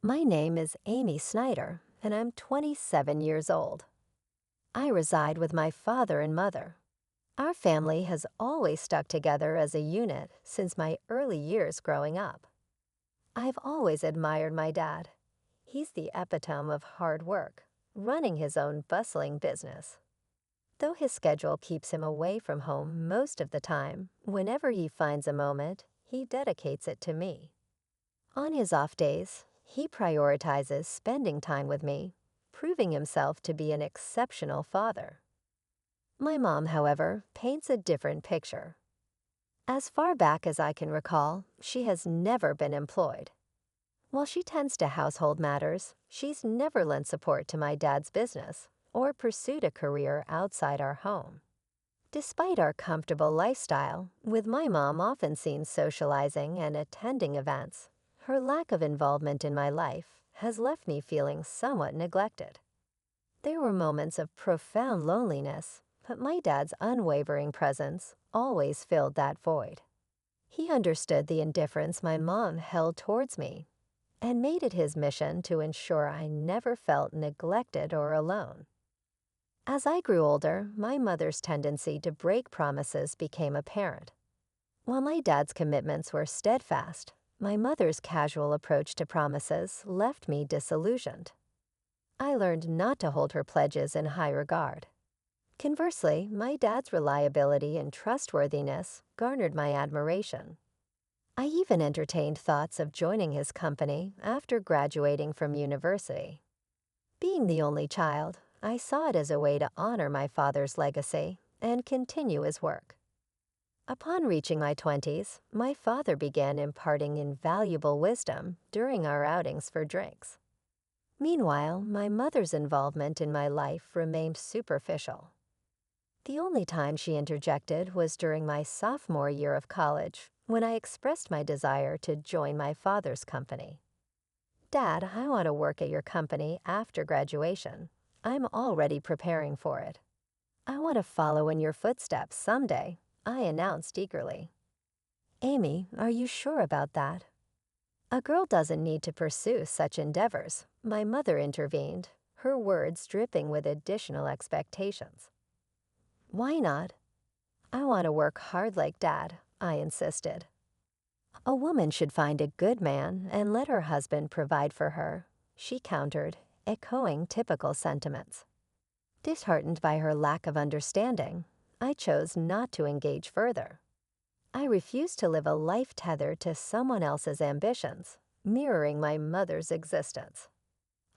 My name is Amy Snyder, and I'm 27 years old. I reside with my father and mother. Our family has always stuck together as a unit since my early years growing up. I've always admired my dad. He's the epitome of hard work, running his own bustling business. Though his schedule keeps him away from home most of the time, whenever he finds a moment, he dedicates it to me. On his off days, he prioritizes spending time with me, proving himself to be an exceptional father. My mom, however, paints a different picture. As far back as I can recall, she has never been employed. While she tends to household matters, she's never lent support to my dad's business or pursued a career outside our home. Despite our comfortable lifestyle, with my mom often seen socializing and attending events, her lack of involvement in my life has left me feeling somewhat neglected. There were moments of profound loneliness, but my dad's unwavering presence always filled that void. He understood the indifference my mom held towards me and made it his mission to ensure I never felt neglected or alone. As I grew older, my mother's tendency to break promises became apparent. While my dad's commitments were steadfast, my mother's casual approach to promises left me disillusioned. I learned not to hold her pledges in high regard. Conversely, my dad's reliability and trustworthiness garnered my admiration. I even entertained thoughts of joining his company after graduating from university. Being the only child, I saw it as a way to honor my father's legacy and continue his work. Upon reaching my 20s, my father began imparting invaluable wisdom during our outings for drinks. Meanwhile, my mother's involvement in my life remained superficial. The only time she interjected was during my sophomore year of college, when I expressed my desire to join my father's company. "Dad, I want to work at your company after graduation. I'm already preparing for it." "I want to follow in your footsteps someday," I announced eagerly. "Amy, are you sure about that?" "A girl doesn't need to pursue such endeavors," my mother intervened, her words dripping with additional expectations. "Why not?" "I want to work hard like Dad," I insisted. "A woman should find a good man and let her husband provide for her," she countered, echoing typical sentiments. Disheartened by her lack of understanding, I chose not to engage further. I refused to live a life tethered to someone else's ambitions, mirroring my mother's existence.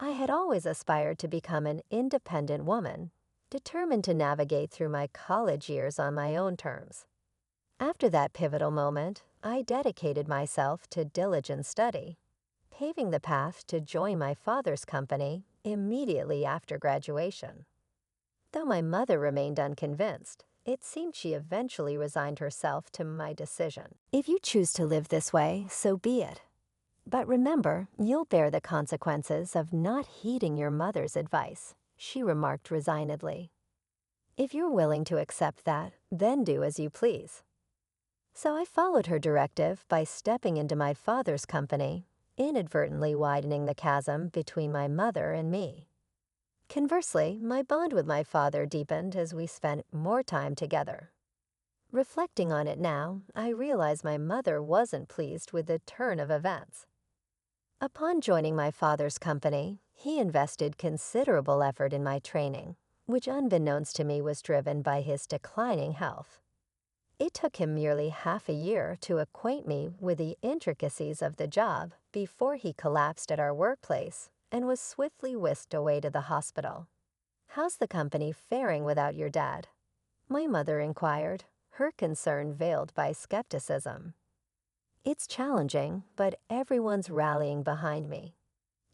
I had always aspired to become an independent woman, determined to navigate through my college years on my own terms. After that pivotal moment, I dedicated myself to diligent study, paving the path to join my father's company immediately after graduation. Though my mother remained unconvinced, it seemed she eventually resigned herself to my decision. "If you choose to live this way, so be it. But remember, you'll bear the consequences of not heeding your mother's advice," she remarked resignedly. "If you're willing to accept that, then do as you please." So I followed her directive by stepping into my father's company, inadvertently widening the chasm between my mother and me. Conversely, my bond with my father deepened as we spent more time together. Reflecting on it now, I realize my mother wasn't pleased with the turn of events. Upon joining my father's company, he invested considerable effort in my training, which unbeknownst to me was driven by his declining health. It took him nearly half a year to acquaint me with the intricacies of the job before he collapsed at our workplace and was swiftly whisked away to the hospital. "How's the company faring without your dad?" my mother inquired, her concern veiled by skepticism. "It's challenging, but everyone's rallying behind me.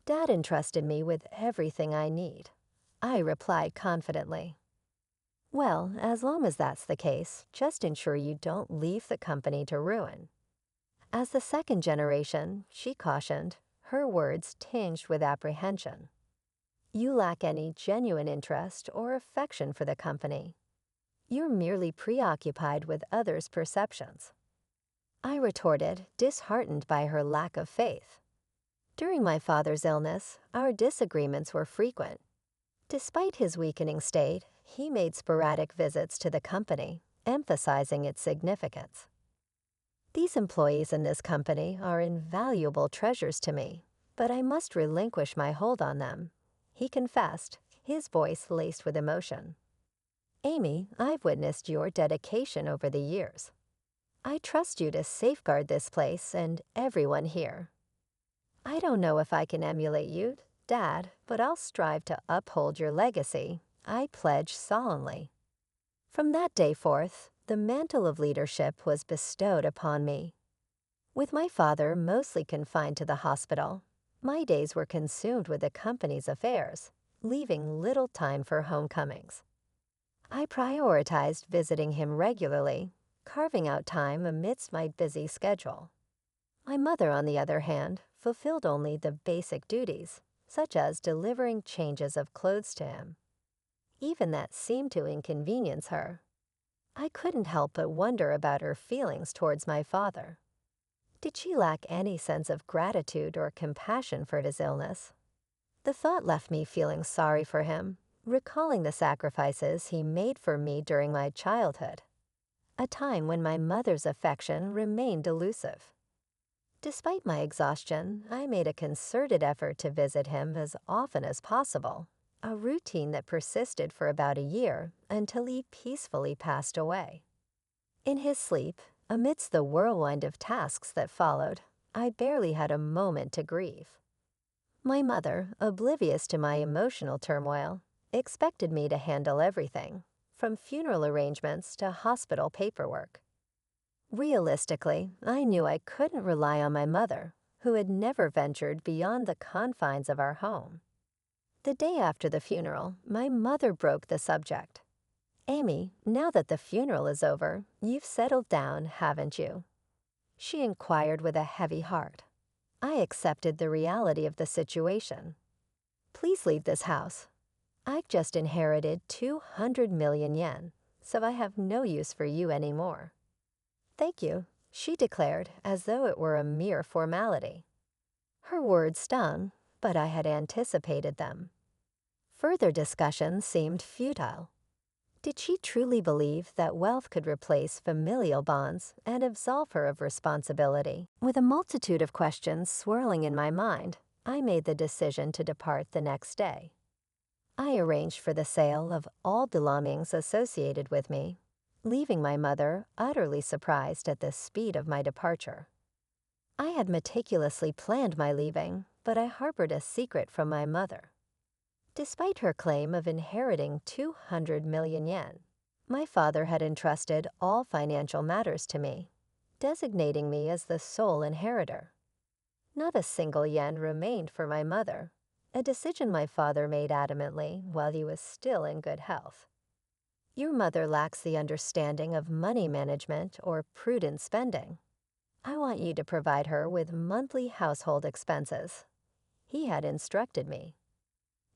Dad entrusted me with everything I need," I replied confidently. "Well, as long as that's the case, just ensure you don't leave the company to ruin." As the second generation, she cautioned, her words tinged with apprehension. "You lack any genuine interest or affection for the company. You're merely preoccupied with others' perceptions." I retorted, disheartened by her lack of faith. During my father's illness, our disagreements were frequent. Despite his weakening state, he made sporadic visits to the company, emphasizing its significance. These employees in this company are invaluable treasures to me, but I must relinquish my hold on them, he confessed, his voice laced with emotion. Amy, I've witnessed your dedication over the years. I trust you to safeguard this place and everyone here. I don't know if I can emulate you, Dad, but I'll strive to uphold your legacy, I pledge solemnly. From that day forth, the mantle of leadership was bestowed upon me. With my father mostly confined to the hospital, my days were consumed with the company's affairs, leaving little time for homecomings. I prioritized visiting him regularly, carving out time amidst my busy schedule. My mother, on the other hand, fulfilled only the basic duties, such as delivering changes of clothes to him. Even that seemed to inconvenience her. I couldn't help but wonder about her feelings towards my father. Did she lack any sense of gratitude or compassion for his illness? The thought left me feeling sorry for him, recalling the sacrifices he made for me during my childhood, a time when my mother's affection remained elusive. Despite my exhaustion, I made a concerted effort to visit him as often as possible, a routine that persisted for about a year until he peacefully passed away. In his sleep, amidst the whirlwind of tasks that followed, I barely had a moment to grieve. My mother, oblivious to my emotional turmoil, expected me to handle everything, from funeral arrangements to hospital paperwork. Realistically, I knew I couldn't rely on my mother, who had never ventured beyond the confines of our home. The day after the funeral, my mother broke the subject. Amy, now that the funeral is over, you've settled down, haven't you? She inquired with a heavy heart. I accepted the reality of the situation. Please leave this house. I've just inherited 200 million yen, so I have no use for you anymore. Thank you, she declared as though it were a mere formality. Her words stung, but I had anticipated them. Further discussion seemed futile. Did she truly believe that wealth could replace familial bonds and absolve her of responsibility? With a multitude of questions swirling in my mind, I made the decision to depart the next day. I arranged for the sale of all belongings associated with me, leaving my mother utterly surprised at the speed of my departure. I had meticulously planned my leaving, but I harbored a secret from my mother. Despite her claim of inheriting 200 million yen, my father had entrusted all financial matters to me, designating me as the sole inheritor. Not a single yen remained for my mother, a decision my father made adamantly while he was still in good health. Your mother lacks the understanding of money management or prudent spending. I want you to provide her with monthly household expenses, he had instructed me.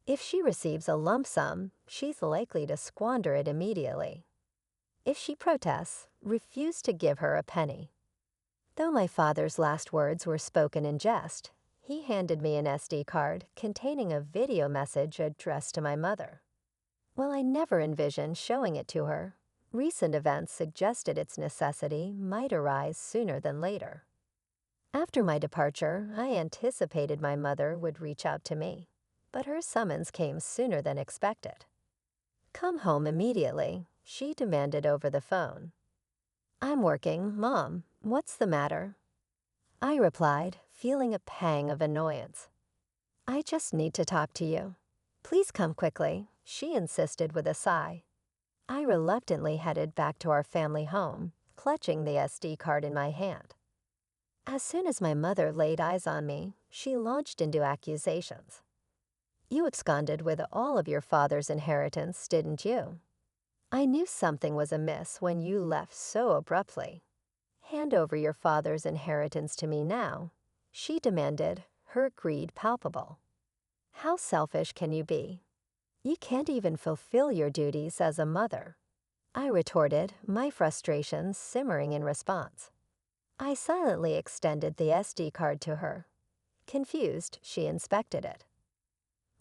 If she receives a lump sum, she's likely to squander it immediately. If she protests, refuse to give her a penny. Though my father's last words were spoken in jest, he handed me an SD card containing a video message addressed to my mother. While I never envisioned showing it to her, recent events suggested its necessity might arise sooner than later. After my departure, I anticipated my mother would reach out to me, but her summons came sooner than expected. Come home immediately, she demanded over the phone. I'm working, Mom. What's the matter? I replied, feeling a pang of annoyance. I just need to talk to you. Please come quickly, she insisted with a sigh. I reluctantly headed back to our family home, clutching the SD card in my hand. As soon as my mother laid eyes on me, she launched into accusations. You absconded with all of your father's inheritance, didn't you? I knew something was amiss when you left so abruptly. Hand over your father's inheritance to me now, she demanded, her greed palpable. How selfish can you be? You can't even fulfill your duties as a mother, I retorted, my frustrations simmering in response. I silently extended the SD card to her. Confused, she inspected it.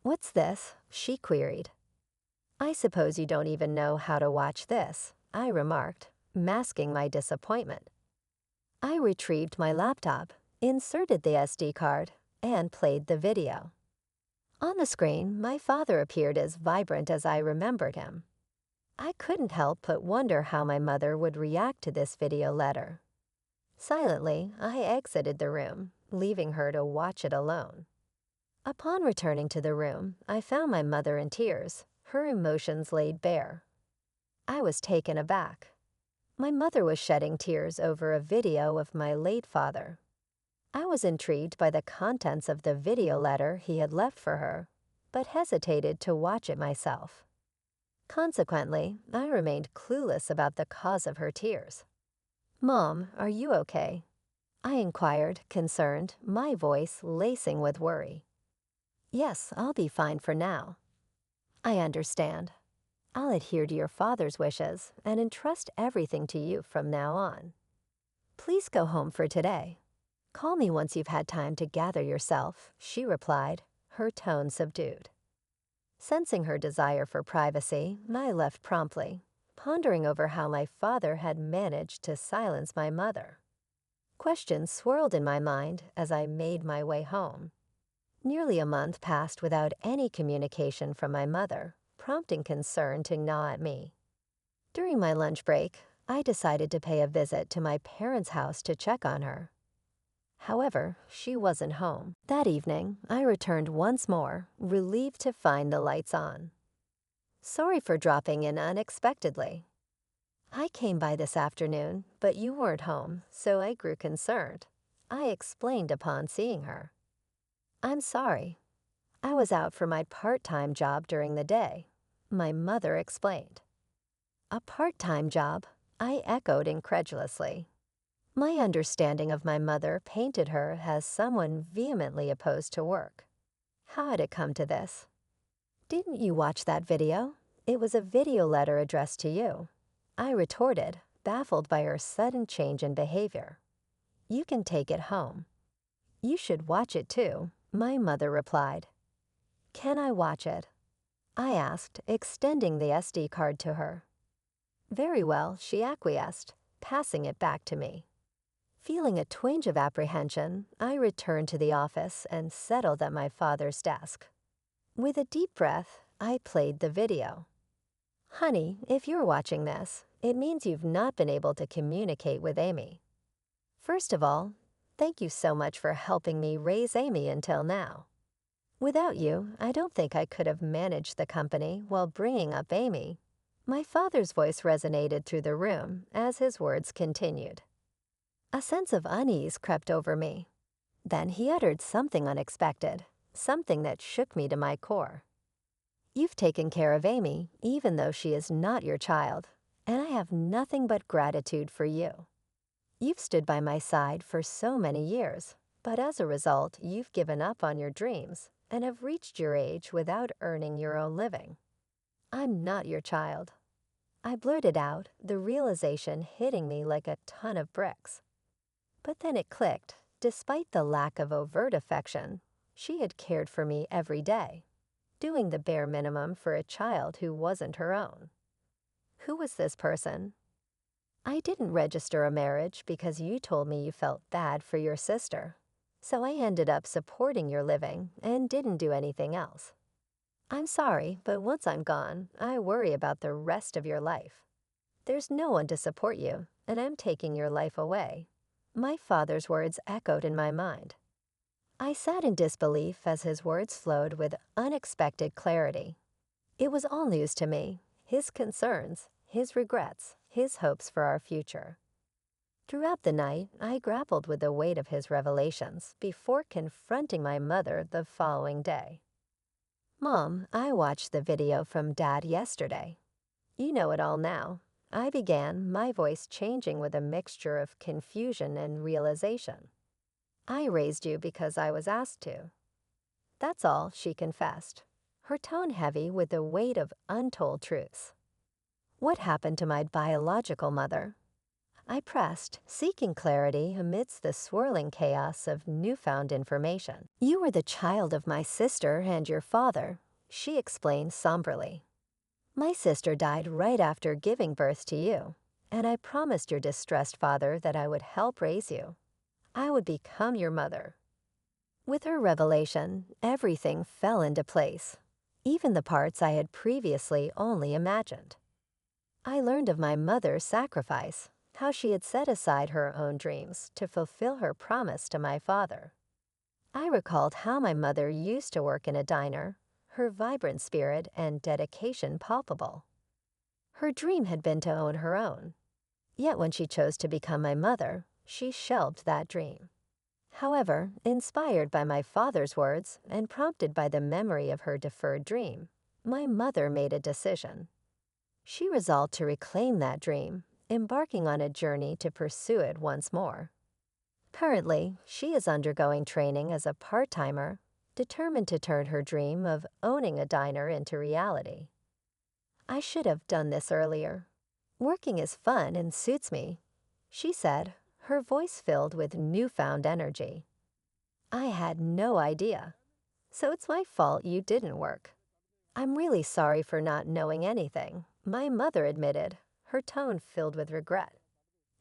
"What's this?" she queried. "I suppose you don't even know how to watch this," I remarked, masking my disappointment. I retrieved my laptop, inserted the SD card, and played the video. On the screen, my father appeared as vibrant as I remembered him. I couldn't help but wonder how my mother would react to this video letter. Silently, I exited the room, leaving her to watch it alone. Upon returning to the room, I found my mother in tears, her emotions laid bare. I was taken aback. My mother was shedding tears over a video of my late father. I was intrigued by the contents of the video letter he had left for her, but hesitated to watch it myself. Consequently, I remained clueless about the cause of her tears. "Mom, are you okay?" I inquired, concerned, my voice lacing with worry. "Yes, I'll be fine for now." "I understand. I'll adhere to your father's wishes and entrust everything to you from now on. Please go home for today. Call me once you've had time to gather yourself," she replied, her tone subdued. Sensing her desire for privacy, I left promptly, pondering over how my father had managed to silence my mother. Questions swirled in my mind as I made my way home. Nearly a month passed without any communication from my mother, prompting concern to gnaw at me. During my lunch break, I decided to pay a visit to my parents' house to check on her. However, she wasn't home. That evening, I returned once more, relieved to find the lights on. "Sorry for dropping in unexpectedly. I came by this afternoon, but you weren't home, so I grew concerned," I explained upon seeing her. "I'm sorry. I was out for my part-time job during the day," my mother explained. "A part-time job?" I echoed incredulously. My understanding of my mother painted her as someone vehemently opposed to work. How had it come to this? "Didn't you watch that video? It was a video letter addressed to you," I retorted, baffled by her sudden change in behavior. "You can take it home." "You should watch it too," my mother replied. "Can I watch it?" I asked, extending the SD card to her. "Very well," she acquiesced, passing it back to me. Feeling a twinge of apprehension, I returned to the office and settled at my father's desk. With a deep breath, I played the video. "Honey, if you're watching this, it means you've not been able to communicate with Amy. First of all, thank you so much for helping me raise Amy until now. Without you, I don't think I could have managed the company while bringing up Amy." My father's voice resonated through the room as his words continued. A sense of unease crept over me. Then he uttered something unexpected, something that shook me to my core. "You've taken care of Amy, even though she is not your child, and I have nothing but gratitude for you. You've stood by my side for so many years, but as a result, you've given up on your dreams and have reached your age without earning your own living. I'm not your child." I blurted out, the realization hitting me like a ton of bricks. But then it clicked. Despite the lack of overt affection, she had cared for me every day, doing the bare minimum for a child who wasn't her own. Who was this person? "I didn't register a marriage because you told me you felt bad for your sister, so I ended up supporting your living and didn't do anything else. I'm sorry, but once I'm gone, I worry about the rest of your life. There's no one to support you, and I'm taking your life away." My father's words echoed in my mind. I sat in disbelief as his words flowed with unexpected clarity. It was all news to me, his concerns, his regrets, his hopes for our future. Throughout the night, I grappled with the weight of his revelations before confronting my mother the following day. "Mom, I watched the video from Dad yesterday. You know it all now," I began, my voice changing with a mixture of confusion and realization. "I raised you because I was asked to." "That's all," she confessed, her tone heavy with the weight of untold truths. "What happened to my biological mother?" I pressed, seeking clarity amidst the swirling chaos of newfound information. You were the child of my sister and your father, she explained somberly. My sister died right after giving birth to you, and I promised your distressed father that I would help raise you. I would become your mother. With her revelation, everything fell into place, even the parts I had previously only imagined. I learned of my mother's sacrifice, how she had set aside her own dreams to fulfill her promise to my father. I recalled how my mother used to work in a diner, her vibrant spirit and dedication palpable. Her dream had been to own her own, yet when she chose to become my mother, she shelved that dream. However, inspired by my father's words and prompted by the memory of her deferred dream, my mother made a decision. She resolved to reclaim that dream, embarking on a journey to pursue it once more. Currently, she is undergoing training as a part-timer, determined to turn her dream of owning a diner into reality. I should have done this earlier. Working is fun and suits me, she said, her voice filled with newfound energy. I had no idea. So it's my fault you didn't work. I'm really sorry for not knowing anything, my mother admitted, her tone filled with regret.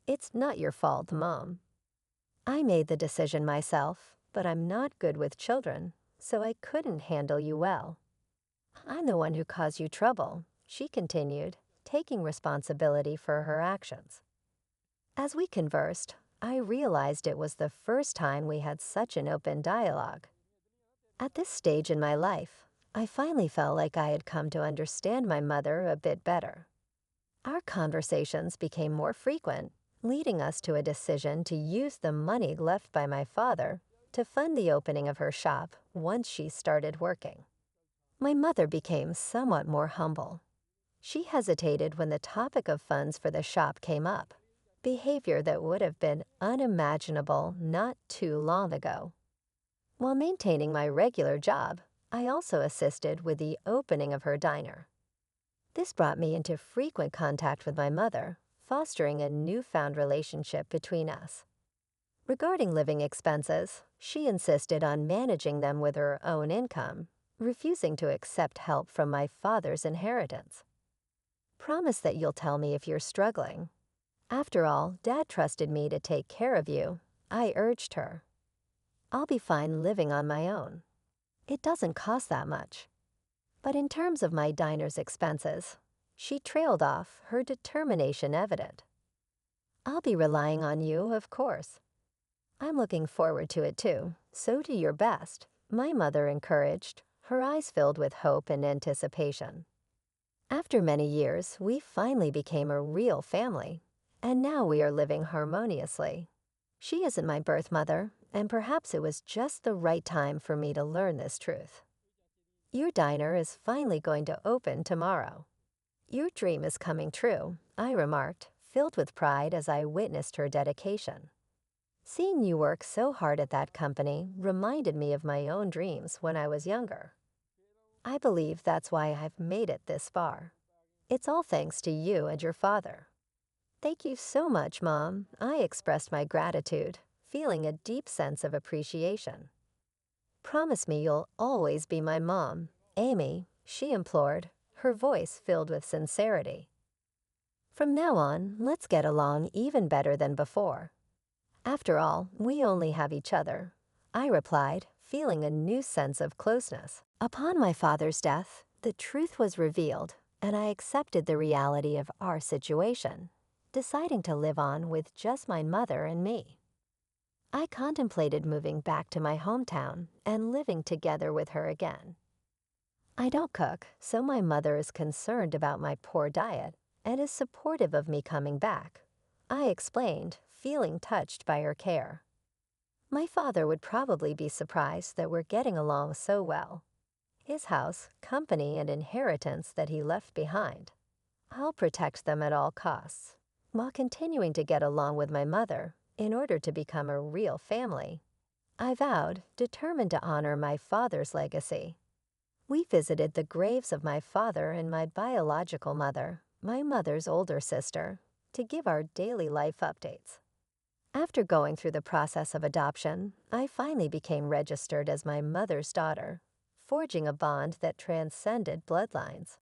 It's not your fault, Mom. I made the decision myself, but I'm not good with children, so I couldn't handle you well. I'm the one who caused you trouble, she continued, taking responsibility for her actions. As we conversed, I realized it was the first time we had such an open dialogue. At this stage in my life, I finally felt like I had come to understand my mother a bit better. Our conversations became more frequent, leading us to a decision to use the money left by my father to fund the opening of her shop once she started working. My mother became somewhat more humble. She hesitated when the topic of funds for the shop came up, behavior that would have been unimaginable not too long ago. While maintaining my regular job, I also assisted with the opening of her diner. This brought me into frequent contact with my mother, fostering a newfound relationship between us. Regarding living expenses, she insisted on managing them with her own income, refusing to accept help from my father's inheritance. Promise that you'll tell me if you're struggling. After all, Dad trusted me to take care of you, I urged her. I'll be fine living on my own. It doesn't cost that much. But in terms of my diner's expenses, she trailed off, her determination evident. I'll be relying on you, of course. I'm looking forward to it too, so do your best, my mother encouraged, her eyes filled with hope and anticipation. After many years, we finally became a real family, and now we are living harmoniously. She isn't my birth mother, and perhaps it was just the right time for me to learn this truth. Your diner is finally going to open tomorrow. Your dream is coming true, I remarked, filled with pride as I witnessed her dedication. Seeing you work so hard at that company reminded me of my own dreams when I was younger. I believe that's why I've made it this far. It's all thanks to you and your father. Thank you so much, Mom, I expressed my gratitude, feeling a deep sense of appreciation. Promise me you'll always be my mom, Amy, she implored, her voice filled with sincerity. From now on, let's get along even better than before. After all, we only have each other, I replied, feeling a new sense of closeness. Upon my father's death, the truth was revealed, and I accepted the reality of our situation, deciding to live on with just my mother and me. I contemplated moving back to my hometown and living together with her again. I don't cook, so my mother is concerned about my poor diet and is supportive of me coming back, I explained, feeling touched by her care. My father would probably be surprised that we're getting along so well. His house, company, and inheritance that he left behind. I'll protect them at all costs, while continuing to get along with my mother in order to become a real family. I vowed, determined to honor my father's legacy. We visited the graves of my father and my biological mother, my mother's older sister, to give our daily life updates. After going through the process of adoption, I finally became registered as my mother's daughter, forging a bond that transcended bloodlines.